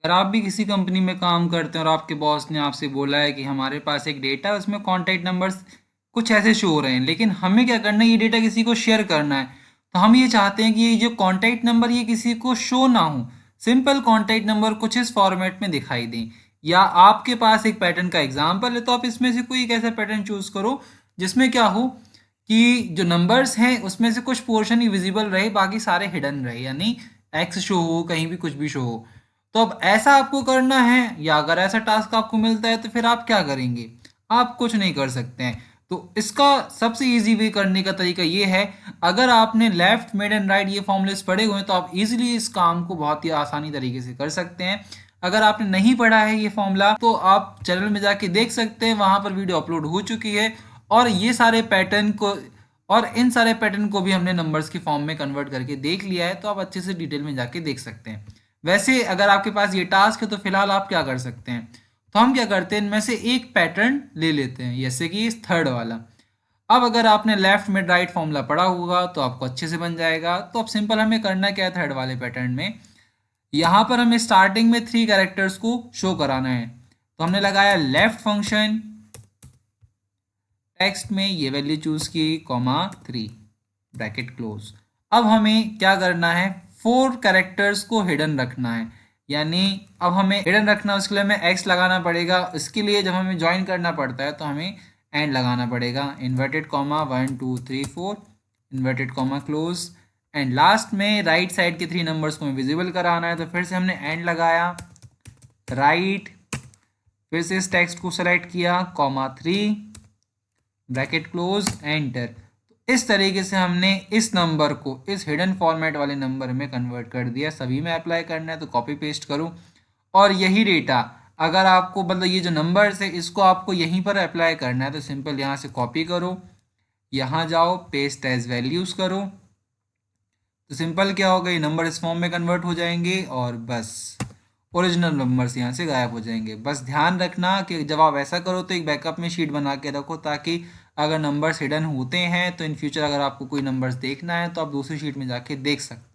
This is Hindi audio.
अगर आप भी किसी कंपनी में काम करते हैं और आपके बॉस ने आपसे बोला है कि हमारे पास एक डेटा है उसमें कॉन्टैक्ट नंबर्स कुछ ऐसे शो हो रहे हैं, लेकिन हमें क्या करना है, ये डेटा किसी को शेयर करना है। तो हम ये चाहते हैं कि ये जो कॉन्टैक्ट नंबर ये किसी को शो ना हो, सिंपल कॉन्टैक्ट नंबर कुछ इस फॉर्मेट में दिखाई दें। या आपके पास एक पैटर्न का एग्जाम्पल है तो आप इसमें से कोई एक ऐसा पैटर्न चूज करो जिसमें क्या हो कि जो नंबर्स हैं उसमें से कुछ पोर्शन ही विजिबल रहे, बाकी सारे हिडन रहे, यानी एक्स शो हो, कहीं भी कुछ भी शो हो। तो अब ऐसा आपको करना है, या अगर ऐसा टास्क आपको मिलता है तो फिर आप क्या करेंगे? आप कुछ नहीं कर सकते हैं। तो इसका सबसे इजी वे करने का तरीका ये है, अगर आपने लेफ्ट मिड एंड राइट ये फॉर्मूलेस पढ़े हुए हैं तो आप इजीली इस काम को बहुत ही आसानी तरीके से कर सकते हैं। अगर आपने नहीं पढ़ा है ये फॉर्मूला तो आप चैनल में जाके देख सकते हैं, वहां पर वीडियो अपलोड हो चुकी है। और ये सारे पैटर्न को और इन सारे पैटर्न को भी हमने नंबर्स की फॉर्म में कन्वर्ट करके देख लिया है, तो आप अच्छे से डिटेल में जाके देख सकते हैं। वैसे अगर आपके पास ये टास्क है तो फिलहाल आप क्या कर सकते हैं, तो हम क्या करते हैं, इनमें से एक पैटर्न ले लेते हैं, जैसे कि इस थर्ड वाला। अब अगर आपने लेफ्ट मिड राइट फॉर्मूला पढ़ा होगा तो आपको अच्छे से बन जाएगा। तो अब सिंपल हमें करना क्या है, थर्ड वाले पैटर्न में यहाँ पर हमें स्टार्टिंग में 3 कैरेक्टर्स को शो कराना है। तो हमने लगाया लेफ्ट फंक्शन, टेक्स्ट में ये वैल्यू चूज की, कॉमा 3, ब्रैकेट क्लोज। अब हमें क्या करना है, 4 कैरेक्टर्स को हिडन रखना है। यानी अब हमें हिडन रखना है, उसके लिए हमें एक्स लगाना पड़ेगा। इसके लिए जब हमें ज्वाइन करना पड़ता है तो हमें एंड लगाना पड़ेगा, inverted comma 1 2 3 4, inverted comma close. And last में राइट साइड के 3 नंबर्स को हमें विजिबल कराना है, तो फिर से हमने एंड लगाया, राइट, फिर से इस टेक्स्ट को सेलेक्ट किया, कॉमा 3, ब्रैकेट क्लोज, एंटर। तो इस तरीके से हमने इस नंबर को इस हिडन फॉर्मेट वाले नंबर में कन्वर्ट कर दिया। सभी में अप्लाई करना है तो कॉपी पेस्ट करो, और यही डेटा अगर आपको मतलब ये जो नंबर्स है इसको आपको यहीं पर अप्लाई करना है तो सिंपल यहाँ से कॉपी करो, यहाँ जाओ, पेस्ट एज वैल्यूज करो। तो सिंपल क्या होगा, ये नंबर इस फॉर्म में कन्वर्ट हो जाएंगे और बस ओरिजिनल नंबर्स यहाँ से गायब हो जाएंगे। बस ध्यान रखना कि जब आप ऐसा करो तो एक बैकअप में शीट बना के रखो, ताकि अगर नंबर्स हिडन होते हैं तो इन फ्यूचर अगर आपको कोई नंबर्स देखना है तो आप दूसरी शीट में जाके देख सकते हैं।